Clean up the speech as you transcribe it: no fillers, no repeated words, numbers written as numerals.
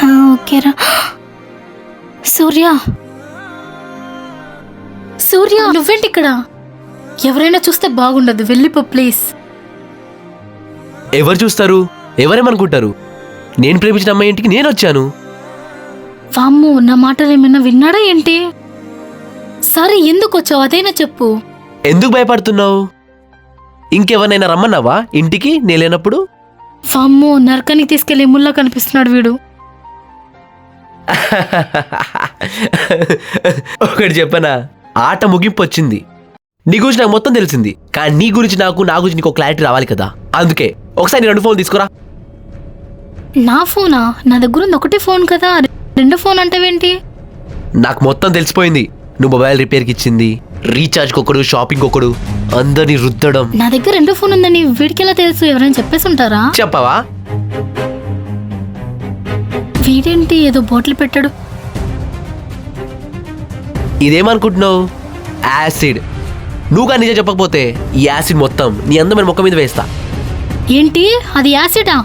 ఓకేరా. సూర్య, సూర్య నువ్వేంటి ఇక్కడ? ఎవరైనా చూస్తే బాగుండదు, వెళ్ళిపో ప్లీజ్. ఎవరు చూస్తారు? ఎవరేమనుకుంటారు? నేను ప్రేమించిన అమ్మాయి ఇంటికి నేను వచ్చాను. వామ్మో, నా మాటలు ఏమైనా విన్నాడా ఏంటి? సరే, ఎందుకు వచ్చావు అదైనా చెప్పు. ఎందుకు భయపడుతున్నావు? ఇంకెవరినైనా రమ్మన్నావా ఇంటికి నేను లేనప్పుడు? వామ్మో, నరకానికి తీసుకెళ్లే ముల్లా కనిపిస్తున్నాడు వీడు. ఒకటి చెప్పనా, ఆట ముగింపు వచ్చింది. నీ గురించి నాకు మొత్తం తెలిసింది, కానీ నీ గురించి నా గురించి నీకు క్లారిటీ రావాలి కదా. అందుకే ఒకసారి నీ 2 ఫోన్లు తీసుకురా. నా ఫోనా? నా దగ్గర ఉంది ఒకటే ఫోన్ కదా, 2 ఫోన్ అంటావేంటి? నాకు మొత్తం తెలిసిపోయింది. నువ్వు మొబైల్ రిపేర్కి ఇచ్చింది, రీఛార్జ్కి ఒకడు, షాపింగ్ ఒకడు, అందరినీ రుద్దడం. నా దగ్గర 2 ఫోన్ ఉందని వీడికి ఎలా తెలుసు? ఎవరైనా చెప్పేసి ఉంటారా? చెప్పవా? వీడేంటి ఏదో బాటిల్ పెట్టాడు. ఇదేమనుకుంటున్నావు? యాసిడ్. నువ్వుగా నిజం చెప్పకపోతే ఈ యాసిడ్ మొత్తం నీ అందమైన ముఖం మీద వేస్తా. ఏంటి అది? యాసిడా?